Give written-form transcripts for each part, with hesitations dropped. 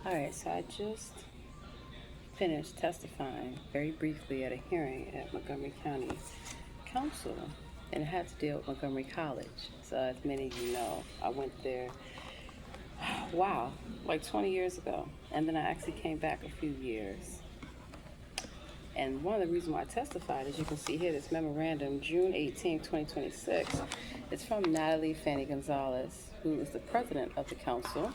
All right, so I just finished testifying very briefly at a hearing at Montgomery County Council, and it had to deal with Montgomery College. So, as many of you know, I went there, wow, like 20 years ago, and then I actually came back a few years. And one of the reasons why I testified, as you can see here, this memorandum, June 18, 2026, it's from Natalie Fanny Gonzalez, who is the president of the council.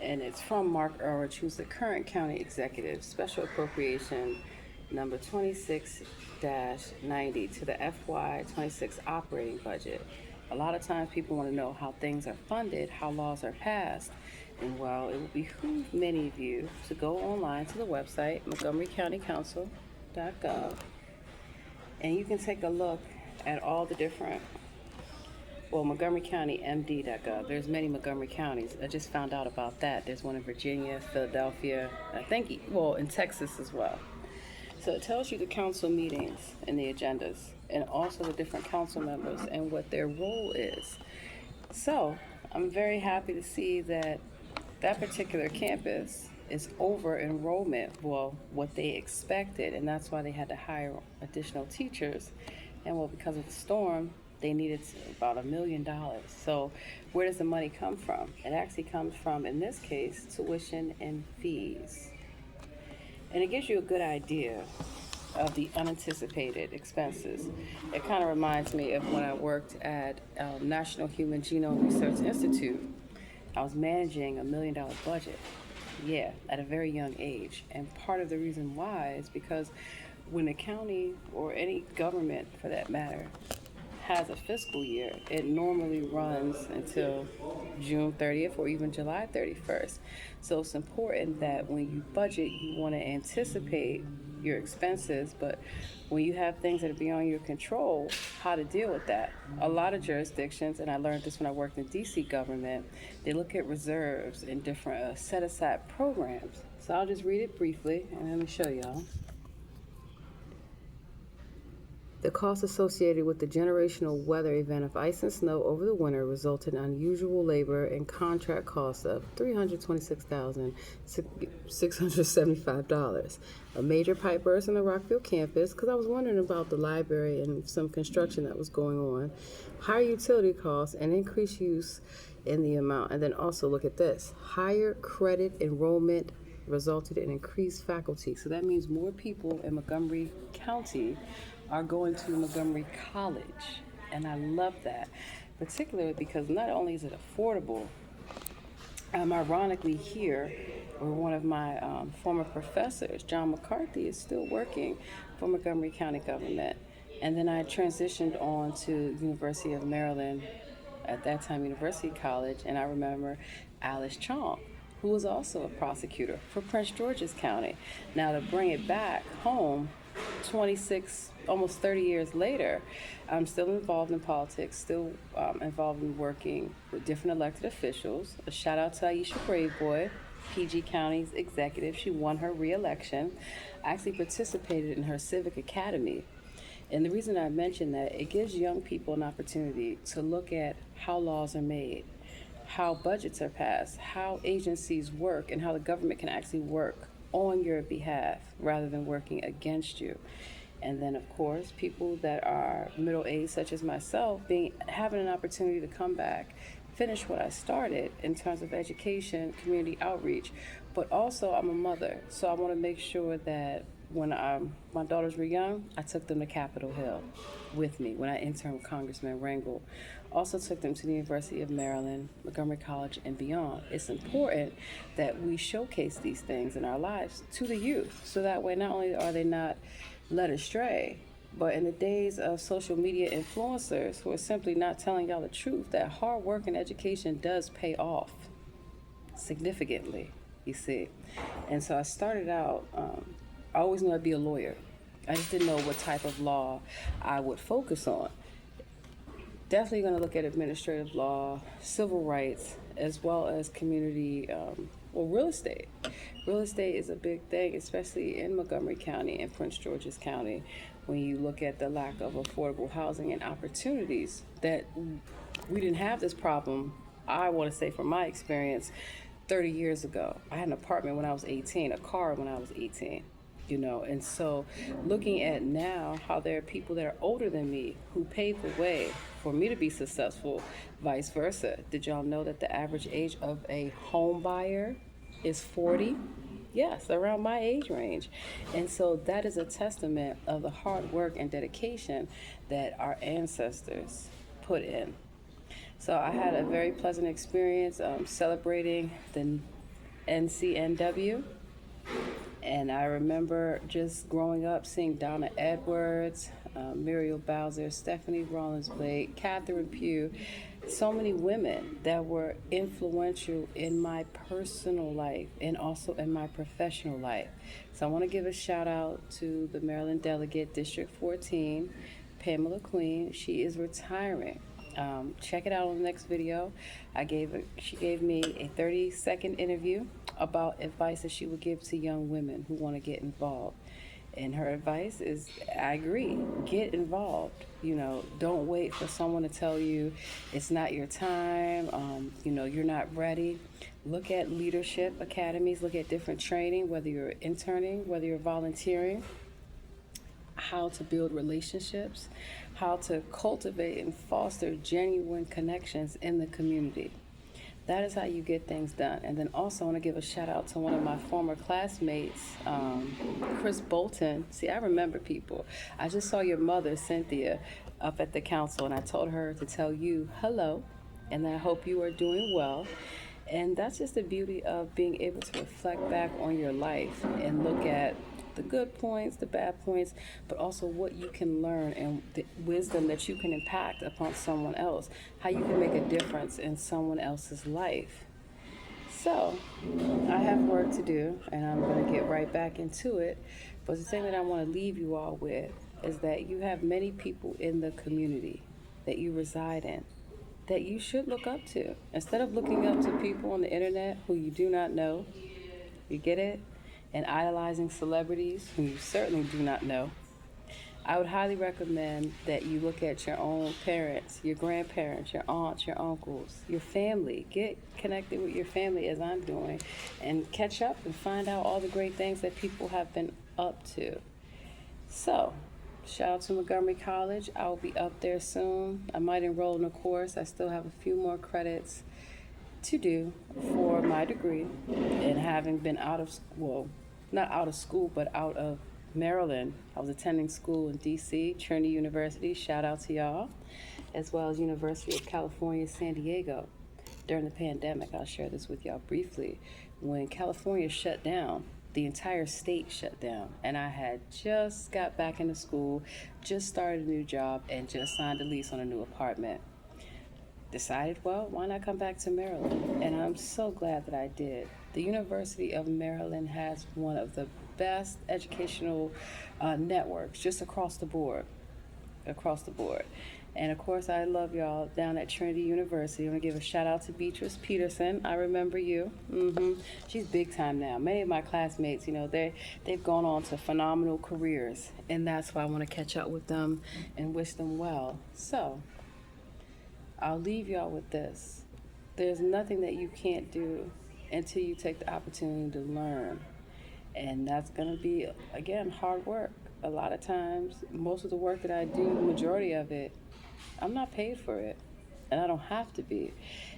And it's from Mark Ehrlich, who's the current county executive. Special Appropriation number 26-90 to the FY26 Operating Budget. A lot of times people want to know how things are funded, how laws are passed. And well, it will behoove many of you to go online to the website, montgomerycountycouncil.gov, and you can take a look at all the different, montgomerycountymd.gov. There's many Montgomery counties. I just found out about that. There's one in Virginia, Philadelphia, I think, in Texas as well. So it tells you the council meetings and the agendas, and also the different council members and what their role is. So I'm very happy to see that that particular campus is over enrollment, what they expected, and that's why they had to hire additional teachers. And because of the storm, they needed about $1 million. So where does the money come from? It actually comes from, in this case, tuition and fees. And it gives you a good idea of the unanticipated expenses. It kind of reminds me of when I worked at National Human Genome Research Institute. I was managing $1 million budget, at a very young age. And part of the reason why is because when a county, or any government for that matter, has a fiscal year, it normally runs until June 30th or even July 31st. So it's important that when you budget, you want to anticipate your expenses, but when you have things that are beyond your control, how to deal with that. A lot of jurisdictions, and I learned this when I worked in DC government, they look at reserves and different set-aside programs. So I'll just read it briefly, and let me show y'all. The costs associated with the generational weather event of ice and snow over the winter resulted in unusual labor and contract costs of $326,675. A major pipe burst on the Rockville campus, because I was wondering about the library and some construction that was going on. Higher utility costs and increased use in the amount. And then also look at this. Higher credit enrollment resulted in increased faculty. So that means more people in Montgomery County are going to Montgomery College, and I love that, particularly because not only is it affordable, ironically here, where one of my former professors, John McCarthy, is still working for Montgomery County government, and then I transitioned on to University of Maryland, at that time University College, and I remember Alice Chong, who was also a prosecutor for Prince George's County. Now to bring it back home, 26, almost 30 years later, I'm still involved in politics, still involved in working with different elected officials. A shout out to Aisha Braveboy, PG County's executive. She won her re-election. I actually participated in her civic academy. And the reason I mention that, it gives young people an opportunity to look at how laws are made, how budgets are passed, how agencies work, and how the government can actually work on your behalf rather than working against you. And then, of course, people that are middle-aged, such as myself, having an opportunity to come back, finish what I started in terms of education, community outreach. But also, I'm a mother, so I want to make sure that when my daughters were young, I took them to Capitol Hill with me when I interned with Congressman Rangel. Also took them to the University of Maryland, Montgomery College, and beyond. It's important that we showcase these things in our lives to the youth, so that way not only are they not led astray, but in the days of social media influencers who are simply not telling y'all the truth, that hard work and education does pay off significantly, you see. And so I started out, I always knew I'd be a lawyer. I just didn't know what type of law I would focus on. Definitely going to look at administrative law, civil rights, as well as community, real estate. Real estate is a big thing, especially in Montgomery County and Prince George's County, when you look at the lack of affordable housing and opportunities. That we didn't have this problem, I want to say from my experience, 30 years ago. I had an apartment when I was 18, a car when I was 18, and so looking at now how there are people that are older than me who paved the way for me to be successful, vice versa. Did y'all know that the average age of a home buyer is 40? Yes, around my age range. And so that is a testament of the hard work and dedication that our ancestors put in. So I had a very pleasant experience celebrating the NCNW. And I remember just growing up seeing Donna Edwards, Muriel Bowser, Stephanie Rollins-Blake, Catherine Pugh, so many women that were influential in my personal life and also in my professional life. So I want to give a shout out to the Maryland delegate, District 14, Pamela Queen. She is retiring. Check it out on the next video. She gave me a 30-second interview about advice that she would give to young women who want to get involved. And her advice is, I agree, get involved. Don't wait for someone to tell you it's not your time, you're not ready. Look at leadership academies, look at different training, whether you're interning, whether you're volunteering, how to build relationships, how to cultivate and foster genuine connections in the community. That is how you get things done. And then also I want to give a shout out to one of my former classmates, Chris Bolton. See, I remember people. I just saw your mother, Cynthia, up at the council, and I told her to tell you hello, and I hope you are doing well. And that's just the beauty of being able to reflect back on your life and look at the good points, the bad points, but also what you can learn and the wisdom that you can impact upon someone else, how you can make a difference in someone else's life. So I have work to do, and I'm going to get right back into it. But the thing that I want to leave you all with is that you have many people in the community that you reside in that you should look up to. Instead of looking up to people on the internet who you do not know, you get it? And idolizing celebrities who you certainly do not know, I would highly recommend that you look at your own parents, your grandparents, your aunts, your uncles, your family. Get connected with your family as I'm doing and catch up and find out all the great things that people have been up to. So, shout out to Montgomery College. I will be up there soon. I might enroll in a course. I still have a few more credits to do for my degree, and having been not out of school, but out of Maryland. I was attending school in DC, Trinity University, shout out to y'all, as well as University of California, San Diego. During the pandemic, I'll share this with y'all briefly. When California shut down, the entire state shut down, and I had just got back into school, just started a new job, and just signed a lease on a new apartment. Decided, well, why not come back to Maryland? And I'm so glad that I did. The University of Maryland has one of the best educational networks just across the board. And of course, I love y'all down at Trinity University. I want to give a shout out to Beatrice Peterson. I remember you. She's big time now. Many of my classmates, they've gone on to phenomenal careers, and that's why I want to catch up with them and wish them well. So I'll leave y'all with this. There's nothing that you can't do until you take the opportunity to learn. And that's going to be, again, hard work. A lot of times, most of the work that I do, the majority of it, I'm not paid for it. And I don't have to be.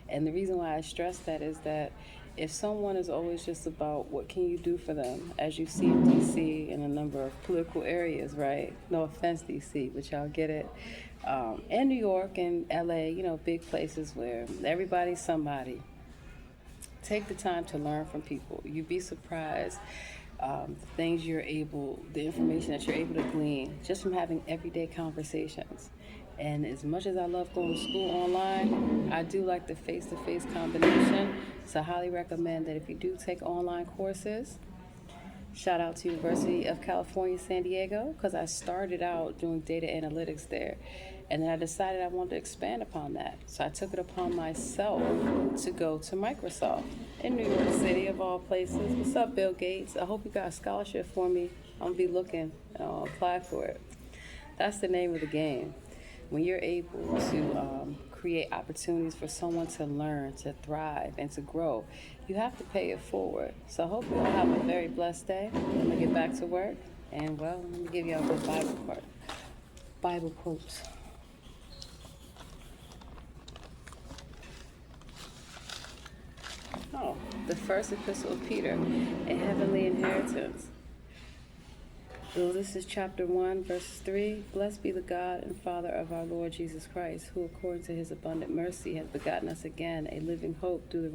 And the reason why I stress that is that if someone is always just about what can you do for them, as you see in DC in a number of political areas, right? No offense, DC, but y'all get it. And New York and LA, big places where everybody's somebody. Take the time to learn from people. You'd be surprised the information that you're able to glean just from having everyday conversations. And as much as I love going to school online, I do like the face-to-face combination. So I highly recommend that if you do take online courses, shout out to University of California, San Diego, because I started out doing data analytics there. And then I decided I wanted to expand upon that. So I took it upon myself to go to Microsoft in New York City, of all places. What's up, Bill Gates? I hope you got a scholarship for me. I'm going to be looking, and I'll apply for it. That's the name of the game. When you're able to create opportunities for someone to learn, to thrive, and to grow, you have to pay it forward. So I hope you all have a very blessed day. I'm going to get back to work. And, well, let me give you all a good Bible quotes. Oh, the first epistle of Peter, a heavenly inheritance. So this is chapter 1, verse 3. Blessed be the God and Father of our Lord Jesus Christ, who according to his abundant mercy has begotten us again, a living hope through the